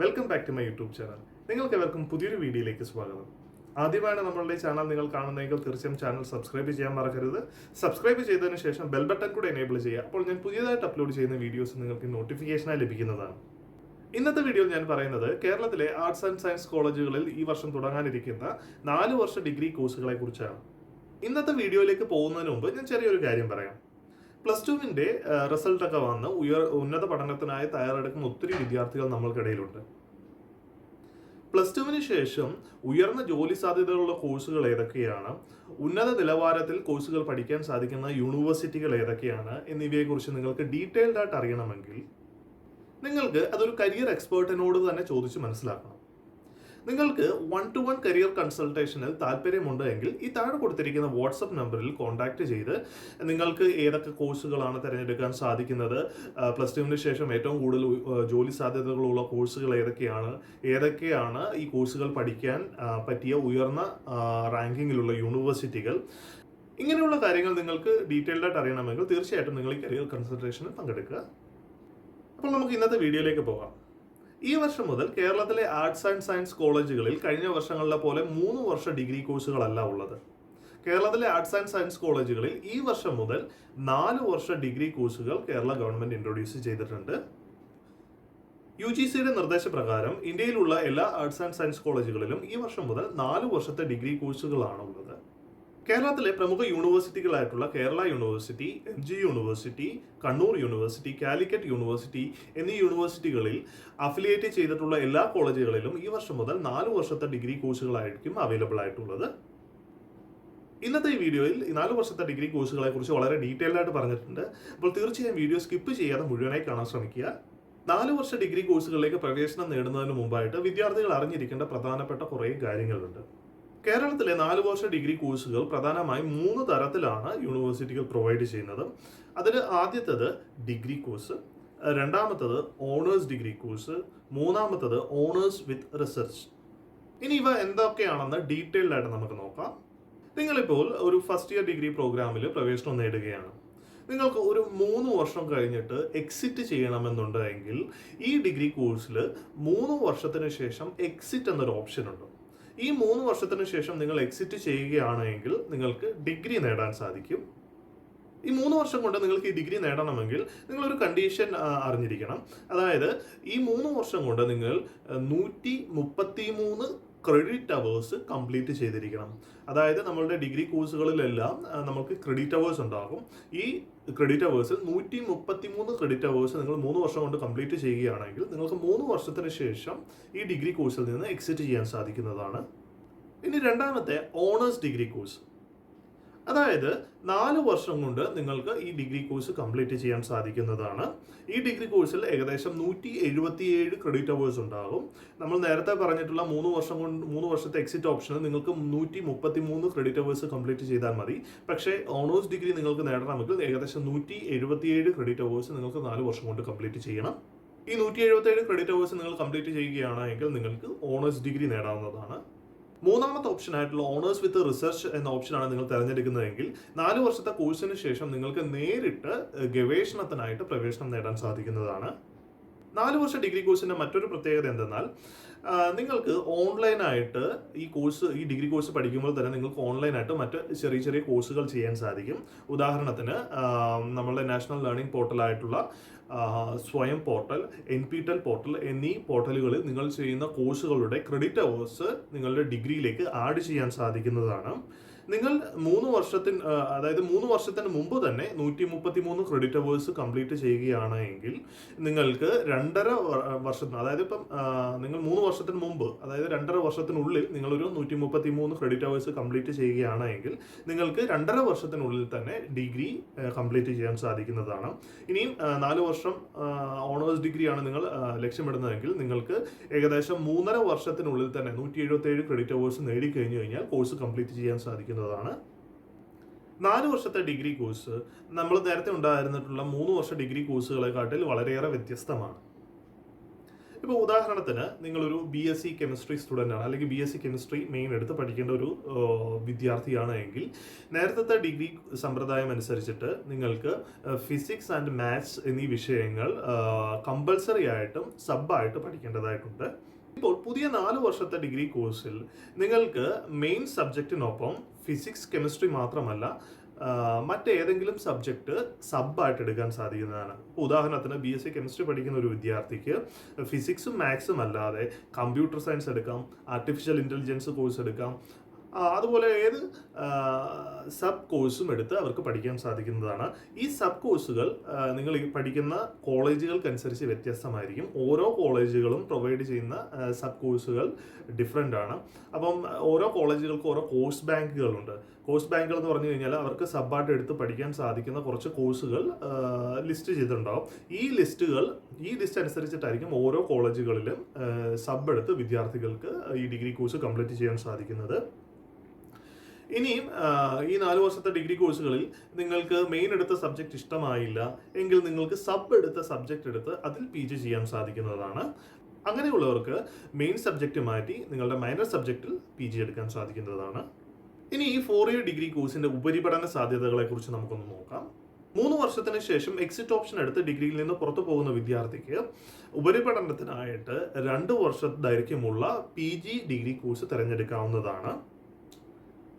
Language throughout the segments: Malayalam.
Welcome back to my YouTube channel. നിങ്ങൾക്കെവർക്കും പുതിയൊരു വീഡിയോയിലേക്ക് സ്വാഗതം. ആദ്യമായാണ് നമ്മളുടെ ചാനൽ നിങ്ങൾ കാണുന്നതെങ്കിൽ തീർച്ചയായും ചാനൽ സബ്സ്ക്രൈബ് ചെയ്യാൻ മറക്കരുത്. സബ്സ്ക്രൈബ് ചെയ്തതിന് ശേഷം ബെൽ ബട്ടൺ കൂടെ എനേബിൾ ചെയ്യുക. അപ്പോൾ ഞാൻ പുതിയതായിട്ട് അപ്ലോഡ് ചെയ്യുന്ന വീഡിയോസ് നിങ്ങൾക്ക് നോട്ടിഫിക്കേഷനായി ലഭിക്കുന്നതാണ്. ഇന്നത്തെ വീഡിയോയിൽ ഞാൻ പറയുന്നത് കേരളത്തിലെ ആർട്സ് ആൻഡ് സയൻസ് കോളേജുകളിൽ ഈ വർഷം തുടങ്ങാനിരിക്കുന്ന 4 വർഷ ഡിഗ്രി കോഴ്സുകളെ കുറിച്ചാണ്. ഇന്നത്തെ വീഡിയോയിലേക്ക് പോകുന്നതിന് മുമ്പ് ഞാൻ ചെറിയൊരു കാര്യം പറയാം. +2വിന്റെ റിസൾട്ടൊക്കെ വന്ന് ഉന്നത പഠനത്തിനായി തയ്യാറെടുക്കുന്ന ഒത്തിരി വിദ്യാർത്ഥികൾ നമ്മൾക്കിടയിലുണ്ട്. +2വിന് ശേഷം ഉയർന്ന ജോലി സാധ്യതകളുള്ള കോഴ്സുകൾ ഏതൊക്കെയാണ്, ഉന്നത നിലവാരത്തിൽ കോഴ്സുകൾ പഠിക്കാൻ സാധിക്കുന്ന യൂണിവേഴ്സിറ്റികൾ ഏതൊക്കെയാണ് എന്നിവയെക്കുറിച്ച് നിങ്ങൾക്ക് ഡീറ്റെയിൽഡ് ആയിട്ട് അറിയണമെങ്കിൽ നിങ്ങൾക്ക് അതൊരു കരിയർ എക്സ്പേർട്ടിനോട് തന്നെ ചോദിച്ച് മനസ്സിലാക്കണം. നിങ്ങൾക്ക് 1-to-1 കരിയർ കൺസൾട്ടേഷനിൽ താല്പര്യമുണ്ട് എങ്കിൽ ഈ താഴെ കൊടുത്തിരിക്കുന്ന വാട്സപ്പ് നമ്പറിൽ കോൺടാക്ട് ചെയ്ത് നിങ്ങൾക്ക് ഏതൊക്കെ കോഴ്സുകളാണ് തിരഞ്ഞെടുക്കാൻ സാധിക്കുന്നത്, +2വിന് ശേഷം ഏറ്റവും കൂടുതൽ ജോലി സാധ്യതകളുള്ള കോഴ്സുകൾ ഏതൊക്കെയാണ് ഈ കോഴ്സുകൾ പഠിക്കാൻ പറ്റിയ ഉയർന്ന റാങ്കിങ്ങിലുള്ള യൂണിവേഴ്സിറ്റികൾ, ഇങ്ങനെയുള്ള കാര്യങ്ങൾ നിങ്ങൾക്ക് ഡീറ്റെയിൽഡ് ആയിട്ട് അറിയണമെങ്കിൽ തീർച്ചയായിട്ടും നിങ്ങൾ ഈ കരിയർ കൺസൾട്ടേഷനിൽ പങ്കെടുക്കുക. അപ്പോൾ നമുക്ക് ഇന്നത്തെ വീഡിയോയിലേക്ക് പോകാം. ഈ വർഷം മുതൽ കേരളത്തിലെ ആർട്സ് ആൻഡ് സയൻസ് കോളേജുകളിൽ കഴിഞ്ഞ വർഷങ്ങളിലെ പോലെ 3 വർഷ ഡിഗ്രി കോഴ്സുകളല്ല ഉള്ളത്. കേരളത്തിലെ ആർട്സ് ആൻഡ് സയൻസ് കോളേജുകളിൽ ഈ വർഷം മുതൽ 4 വർഷ ഡിഗ്രി കോഴ്സുകൾ കേരള ഗവൺമെന്റ് ഇൻട്രൊഡ്യൂസ് ചെയ്തിട്ടുണ്ട്. UGCയുടെ നിർദ്ദേശപ്രകാരം ഇന്ത്യയിലുള്ള എല്ലാ ആർട്സ് ആൻഡ് സയൻസ് കോളേജുകളിലും ഈ വർഷം മുതൽ 4 വർഷത്തെ ഡിഗ്രി കോഴ്സുകളാണ് ഉള്ളത്. കേരളത്തിലെ പ്രമുഖ യൂണിവേഴ്സിറ്റികളായിട്ടുള്ള Kerala university, MG university, Kannur university, Calicut university എന്നീ യൂണിവേഴ്സിറ്റികളിൽ അഫിലിയേറ്റ് ചെയ്തിട്ടുള്ള എല്ലാ കോളേജുകളിലും ഈ വർഷം മുതൽ 4 വർഷത്തെ ഡിഗ്രി കോഴ്സുകളായിരിക്കും അവൈലബിൾ ആയിട്ടുള്ളത്. ഇന്നത്തെ ഈ വീഡിയോയിൽ 4 വർഷത്തെ ഡിഗ്രി കോഴ്സുകളെ കുറിച്ച് വളരെ ഡീറ്റെയിൽഡ് ആയിട്ട് പറഞ്ഞിട്ടുണ്ട്. അപ്പോൾ തീർച്ചയായും വീഡിയോ സ്കിപ്പ് ചെയ്യാതെ മുഴുവനായി കാണാൻ ശ്രമിക്കുക. 4 വർഷ ഡിഗ്രി കോഴ്സുകളിലേക്ക് പ്രവേശനം നേടുന്നതിന് മുമ്പായിട്ട് വിദ്യാർത്ഥികൾ അറിഞ്ഞിരിക്കേണ്ട പ്രധാനപ്പെട്ട കുറേ കാര്യങ്ങളുണ്ട്. കേരളത്തിലെ 4 വർഷ ഡിഗ്രി കോഴ്സുകൾ പ്രധാനമായും 3 തരത്തിലാണ് യൂണിവേഴ്സിറ്റികൾ പ്രൊവൈഡ് ചെയ്യുന്നത്. അതിൽ ആദ്യത്തേത് ഡിഗ്രി കോഴ്സ്, രണ്ടാമത്തേത് ഓണേഴ്സ് ഡിഗ്രി കോഴ്സ്, മൂന്നാമത്തേത് ഓണേഴ്സ് വിത്ത് റിസർച്ച്. ഇനി ഇവ എന്തൊക്കെയാണെന്ന് ഡീറ്റെയിൽഡ് ആയിട്ട് നമുക്ക് നോക്കാം. നിങ്ങളിപ്പോൾ ഒരു ഫസ്റ്റ് ഇയർ ഡിഗ്രി പ്രോഗ്രാമിൽ പ്രവേശനം നേടുകയാണ്. നിങ്ങൾക്ക് ഒരു 3 വർഷം കഴിഞ്ഞിട്ട് എക്സിറ്റ് ചെയ്യണമെന്നുണ്ടെങ്കിൽ ഈ ഡിഗ്രി കോഴ്സിൽ 3 വർഷത്തിന് ശേഷം എക്സിറ്റ് എന്നൊരു ഓപ്ഷൻ ഉണ്ട്. ഈ 3 വർഷത്തിന് ശേഷം നിങ്ങൾ എക്സിറ്റ് ചെയ്യുകയാണെങ്കിൽ നിങ്ങൾക്ക് ഡിഗ്രി നേടാൻ സാധിക്കും. ഈ 3 വർഷം കൊണ്ട് നിങ്ങൾക്ക് ഈ ഡിഗ്രി നേടണമെങ്കിൽ നിങ്ങളൊരു കണ്ടീഷൻ അറിഞ്ഞിരിക്കണം. അതായത് ഈ 3 വർഷം കൊണ്ട് നിങ്ങൾ 133 ക്രെഡിറ്റ് അവേഴ്സ് കംപ്ലീറ്റ് ചെയ്തിരിക്കണം. അതായത് നമ്മളുടെ ഡിഗ്രി കോഴ്സുകളിലെല്ലാം നമുക്ക് ക്രെഡിറ്റ് അവേഴ്സ് ഉണ്ടാകും. ഈ ക്രെഡിറ്റ് അവേഴ്സിൽ 133 ക്രെഡിറ്റ് അവേഴ്സ് നിങ്ങൾ 3 വർഷം കൊണ്ട് കംപ്ലീറ്റ് ചെയ്യുകയാണെങ്കിൽ നിങ്ങൾക്ക് 3 വർഷത്തിന് ശേഷം ഈ ഡിഗ്രി കോഴ്സിൽ നിന്ന് എക്സിറ്റ് ചെയ്യാൻ സാധിക്കുന്നതാണ്. ഇനി രണ്ടാമത്തെ ഓണേഴ്സ് ഡിഗ്രി കോഴ്സ്, അതായത് 4 വർഷം കൊണ്ട് നിങ്ങൾക്ക് ഈ ഡിഗ്രി കോഴ്സ് കംപ്ലീറ്റ് ചെയ്യാൻ സാധിക്കുന്നതാണ്. ഈ ഡിഗ്രി കോഴ്സിൽ ഏകദേശം 177 ക്രെഡിറ്റ് അവേഴ്സ് ഉണ്ടാകും. നമ്മൾ നേരത്തെ പറഞ്ഞിട്ടുള്ള 3 വർഷത്തെ എക്സിറ്റ് ഓപ്ഷനിൽ നിങ്ങൾക്ക് 133 ക്രെഡിറ്റ് അവേഴ്സ് കംപ്ലീറ്റ് ചെയ്താൽ മതി. പക്ഷേ ഓണേഴ്സ് ഡിഗ്രി നിങ്ങൾക്ക് നേടണമെങ്കിൽ ഏകദേശം 177 ക്രെഡിറ്റ് അവേഴ്സ് നിങ്ങൾക്ക് 4 വർഷം കൊണ്ട് കംപ്ലീറ്റ് ചെയ്യണം. ഈ 177 ക്രെഡിറ്റ് അവേഴ്സ് നിങ്ങൾ കംപ്ലീറ്റ് ചെയ്യുകയാണെങ്കിൽ നിങ്ങൾക്ക് ഓണേഴ്സ് ഡിഗ്രി നേടാവുന്നതാണ്. മൂന്നാമത്തെ ഓപ്ഷൻ ആയിട്ടുള്ള ഓണേഴ്സ് വിത്ത് റിസർച്ച് എന്ന ഓപ്ഷനാണ് നിങ്ങൾ തിരഞ്ഞെടുക്കുന്നതെങ്കിൽ 4 വർഷത്തെ കോഴ്സിന് ശേഷം നിങ്ങൾക്ക് നേരിട്ട് ഗവേഷണത്തിനായിട്ട് പ്രവേശനം നേടാൻ സാധിക്കുന്നതാണ്. 4 വർഷ ഡിഗ്രി കോഴ്സിന്റെ മറ്റൊരു പ്രത്യേകത എന്തെന്നാൽ നിങ്ങൾക്ക് ഓൺലൈനായിട്ട് ഈ ഡിഗ്രി കോഴ്സ് പഠിക്കുമ്പോൾ തന്നെ നിങ്ങൾക്ക് ഓൺലൈനായിട്ട് മറ്റ് ചെറിയ ചെറിയ കോഴ്സുകൾ ചെയ്യാൻ സാധിക്കും. ഉദാഹരണത്തിന് നമ്മളുടെ നാഷണൽ ലേണിംഗ് പോർട്ടലായിട്ടുള്ള സ്വയം പോർട്ടൽ, NPTEL പോർട്ടൽ എന്നീ പോർട്ടലുകളിൽ നിങ്ങൾ ചെയ്യുന്ന കോഴ്സുകളുടെ ക്രെഡിറ്റ് അവേഴ്സ് നിങ്ങളുടെ ഡിഗ്രിയിലേക്ക് ആഡ് ചെയ്യാൻ സാധിക്കുന്നതാണ്. നിങ്ങൾ 3 വർഷത്തിന് മുമ്പ് തന്നെ 133 ക്രെഡിറ്റ് അവേഴ്സ് കംപ്ലീറ്റ് ചെയ്യുകയാണ് എങ്കിൽ നിങ്ങൾക്ക് 2.5 വർഷം, അതായത് ഇപ്പം നിങ്ങൾ 3 വർഷത്തിന് മുമ്പ്, അതായത് 2.5 വർഷത്തിനുള്ളിൽ നിങ്ങളൊരു 133 ക്രെഡിറ്റ് അവേഴ്സ് കംപ്ലീറ്റ് ചെയ്യുകയാണ് എങ്കിൽ നിങ്ങൾക്ക് 2.5 വർഷത്തിനുള്ളിൽ തന്നെ ഡിഗ്രി കംപ്ലീറ്റ് ചെയ്യാൻ സാധിക്കുന്നതാണ്. ഇനിയും 4 വർഷം ഓണേഴ്സ് ഡിഗ്രിയാണ് നിങ്ങൾ ലക്ഷ്യമിടുന്നതെങ്കിൽ നിങ്ങൾക്ക് ഏകദേശം 3.5 വർഷത്തിനുള്ളിൽ തന്നെ 177 ക്രെഡിറ്റ് അവേഴ്സ് നേടിക്കഴിഞ്ഞു കഴിഞ്ഞാൽ കോഴ്സ് കംപ്ലീറ്റ് ചെയ്യാൻ സാധിക്കുന്നതാണ്. 4 വർഷത്തെ ഡിഗ്രി കോഴ്സ് നമ്മൾ നേരത്തെ ഉണ്ടായിരുന്നിട്ടുള്ള 3 വർഷ ഡിഗ്രി കോഴ്സുകളെക്കാട്ടിൽ വളരെയേറെ വ്യത്യസ്തമാണ്. ഇപ്പോൾ ഉദാഹരണത്തിന് നിങ്ങളൊരു BSc കെമിസ്ട്രി സ്റ്റുഡൻ്റ് ആണ്, അല്ലെങ്കിൽ BSc കെമിസ്ട്രി മെയിൻ എടുത്ത് പഠിക്കേണ്ട ഒരു വിദ്യാർത്ഥിയാണ് എങ്കിൽ നേരത്തെ ഡിഗ്രി സമ്പ്രദായം അനുസരിച്ചിട്ട് നിങ്ങൾക്ക് ഫിസിക്സ് ആൻഡ് മാത്സ് എന്നീ വിഷയങ്ങൾ കമ്പൾസറി ആയിട്ടും സബായിട്ട് പഠിക്കേണ്ടതായിട്ടുണ്ട്. ഇപ്പോൾ പുതിയ 4 വർഷത്തെ ഡിഗ്രി കോഴ്സിൽ നിങ്ങൾക്ക് മെയിൻ സബ്ജക്റ്റിനൊപ്പം ഫിസിക്സ് കെമിസ്ട്രി മാത്രമല്ല മറ്റേതെങ്കിലും സബ്ജക്റ്റ് സബായിട്ട് എടുക്കാൻ സാധിക്കുന്നതാണ്. ഉദാഹരണത്തിന് BSc കെമിസ്ട്രി പഠിക്കുന്ന ഒരു വിദ്യാർത്ഥിക്ക് ഫിസിക്സും മാത്സും അല്ലാതെ കമ്പ്യൂട്ടർ സയൻസ് എടുക്കാം, ആർട്ടിഫിഷ്യൽ ഇൻ്റലിജൻസ് കോഴ്സ് എടുക്കാം, അതുപോലെ ഏത് സബ് കോഴ്സും എടുത്ത് അവർക്ക് പഠിക്കാൻ സാധിക്കുന്നതാണ്. ഈ സബ് കോഴ്സുകൾ നിങ്ങൾ ഈ പഠിക്കുന്ന കോളേജുകൾക്കനുസരിച്ച് വ്യത്യസ്തമായിരിക്കും. ഓരോ കോളേജുകളും പ്രൊവൈഡ് ചെയ്യുന്ന സബ് കോഴ്സുകൾ ഡിഫറെൻ്റ് ആണ്. അപ്പം ഓരോ കോളേജുകൾക്കും ഓരോ കോഴ്സ് ബാങ്കുകളുണ്ട്. കോഴ്സ് ബാങ്കുകൾ എന്ന് പറഞ്ഞു കഴിഞ്ഞാൽ അവർക്ക് സബ്ബായിട്ട് എടുത്ത് പഠിക്കാൻ സാധിക്കുന്ന കുറച്ച് കോഴ്സുകൾ ലിസ്റ്റ് ചെയ്തിട്ടുണ്ടാവും. ഈ ലിസ്റ്റ് അനുസരിച്ചിട്ടായിരിക്കും ഓരോ കോളേജുകളിലും സബ് എടുത്ത് വിദ്യാർത്ഥികൾക്ക് ഈ ഡിഗ്രി കോഴ്സ് കംപ്ലീറ്റ് ചെയ്യാൻ സാധിക്കുന്നത്. ഇനിയും ഈ 4 വർഷത്തെ ഡിഗ്രി കോഴ്സുകളിൽ നിങ്ങൾക്ക് മെയിൻ എടുത്ത സബ്ജക്റ്റ് ഇഷ്ടമായില്ല എങ്കിൽ നിങ്ങൾക്ക് സബ് എടുത്ത സബ്ജക്റ്റ് എടുത്ത് അതിൽ PG ചെയ്യാൻ സാധിക്കുന്നതാണ്. അങ്ങനെയുള്ളവർക്ക് മെയിൻ സബ്ജക്റ്റ് മാറ്റി നിങ്ങളുടെ മൈനർ സബ്ജക്റ്റിൽ PG എടുക്കാൻ സാധിക്കുന്നതാണ്. ഇനി ഈ 4 ഇയർ ഡിഗ്രി കോഴ്സിന്റെ ഉപരിപഠന സാധ്യതകളെ കുറിച്ച് നമുക്കൊന്ന് നോക്കാം. 3 വർഷത്തിന് ശേഷം എക്സിറ്റ് ഓപ്ഷൻ എടുത്ത് ഡിഗ്രിയിൽ നിന്ന് പുറത്തു പോകുന്ന വിദ്യാർത്ഥിക്ക് ഉപരിപഠനത്തിനായിട്ട് 2 വർഷ ദൈർഘ്യമുള്ള PG ഡിഗ്രി കോഴ്സ് തിരഞ്ഞെടുക്കാവുന്നതാണ്.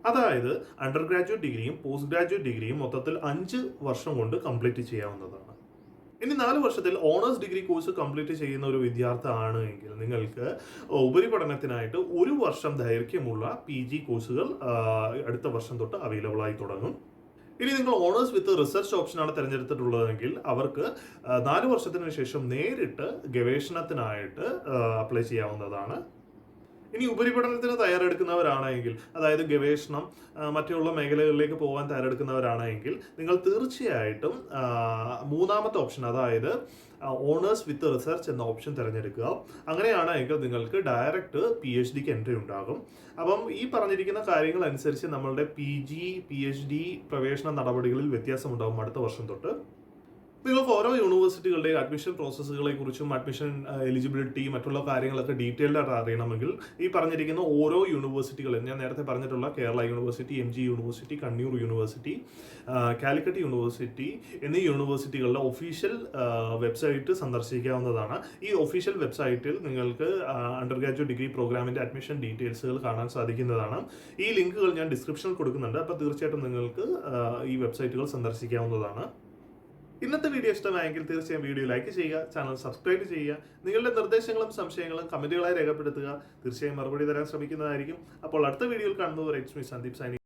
അതായത് അണ്ടർ ഗ്രാജുവേറ്റ് ഡിഗ്രിയും പോസ്റ്റ് ഗ്രാജുവേറ്റ് ഡിഗ്രിയും മൊത്തത്തിൽ 5 വർഷം കൊണ്ട് കംപ്ലീറ്റ് ചെയ്യാവുന്നതാണ്. ഇനി 4 വർഷത്തിൽ ഓണേഴ്സ് ഡിഗ്രി കോഴ്സ് കംപ്ലീറ്റ് ചെയ്യുന്ന ഒരു വിദ്യാർത്ഥി ആണ് എങ്കിൽ നിങ്ങൾക്ക് ഉപരിപഠനത്തിനായിട്ട് 1 വർഷം ദൈർഘ്യമുള്ള PG കോഴ്സുകൾ അടുത്ത വർഷം തൊട്ട് അവൈലബിൾ ആയി തുടങ്ങും. ഇനി നിങ്ങൾ ഓണേഴ്സ് വിത്ത് റിസർച്ച് ഓപ്ഷനാണ് തിരഞ്ഞെടുത്തിട്ടുള്ളതെങ്കിൽ അവർക്ക് 4 വർഷത്തിന് ശേഷം നേരിട്ട് ഗവേഷണത്തിനായിട്ട് അപ്ലൈ ചെയ്യാവുന്നതാണ്. ഇനി ഉപരിപഠനത്തിന് തയ്യാറെടുക്കുന്നവരാണെങ്കിൽ, അതായത് ഗവേഷണം മറ്റുള്ള മേഖലകളിലേക്ക് പോകാൻ തയ്യാറെടുക്കുന്നവരാണെങ്കിൽ നിങ്ങൾ തീർച്ചയായിട്ടും 3ാമത്തെ ഓപ്ഷൻ, അതായത് ഓണേഴ്സ് വിത്ത് റിസർച്ച് എന്ന ഓപ്ഷൻ തിരഞ്ഞെടുക്കുക. അങ്ങനെയാണെങ്കിൽ നിങ്ങൾക്ക് ഡയറക്റ്റ് PhDക്ക് എൻട്രി ഉണ്ടാകും. അപ്പം ഈ പറഞ്ഞിരിക്കുന്ന കാര്യങ്ങൾ അനുസരിച്ച് നമ്മളുടെ PG PhD പ്രവേശന നടപടികളിൽ വ്യത്യാസമുണ്ടാകും അടുത്ത വർഷം തൊട്ട്. നിങ്ങൾക്ക് ഓരോ യൂണിവേഴ്സിറ്റികളുടെ അഡ്മിഷൻ പ്രോസസ്സുകളെ കുറിച്ചും അഡ്മിഷൻ എലിജിബിലിറ്റി മറ്റുള്ള കാര്യങ്ങളൊക്കെ ഡീറ്റെയിൽഡ് ആയിട്ട് അറിയണമെങ്കിൽ ഈ പറഞ്ഞിരിക്കുന്ന ഓരോ യൂണിവേഴ്സിറ്റികളും, ഞാൻ നേരത്തെ പറഞ്ഞിട്ടുള്ള Kerala university, MG university, Kannur university, Calicut university എന്നീ യൂണിവേഴ്സിറ്റികളുടെ ഒഫീഷ്യൽ വെബ്സൈറ്റ് സന്ദർശിക്കാവുന്നതാണ്. ഈ ഒഫീഷ്യൽ വെബ്സൈറ്റിൽ നിങ്ങൾക്ക് അണ്ടർ ഗ്രാജുവേറ്റ് ഡിഗ്രി പ്രോഗ്രാമിൻ്റെ അഡ്മിഷൻ ഡീറ്റെയിൽസുകൾ കാണാൻ സാധിക്കുന്നതാണ്. ഈ ലിങ്കുകൾ ഞാൻ ഡിസ്ക്രിപ്ഷനിൽ കൊടുക്കുന്നുണ്ട്. അപ്പോൾ തീർച്ചയായിട്ടും നിങ്ങൾക്ക് ഈ വെബ്സൈറ്റുകൾ സന്ദർശിക്കാവുന്നതാണ്. ഇന്നത്തെ വീഡിയോ ഇഷ്ടമായെങ്കിൽ തീർച്ചയായും വീഡിയോ ലൈക്ക് ചെയ്യുക, ചാനൽ സബ്സ്ക്രൈബ് ചെയ്യുക. നിങ്ങളുടെ നിർദ്ദേശങ്ങളും സംശയങ്ങളും കമന്റുകളായി രേഖപ്പെടുത്തുക. തീർച്ചയായും മറുപടി തരാൻ ശ്രമിക്കുന്നതായിരിക്കും. അപ്പോൾ അടുത്ത വീഡിയോയിൽ കാണുന്നവരെ ഇറ്റ്സ് മീ സന്ദീപ് സൈനിങ്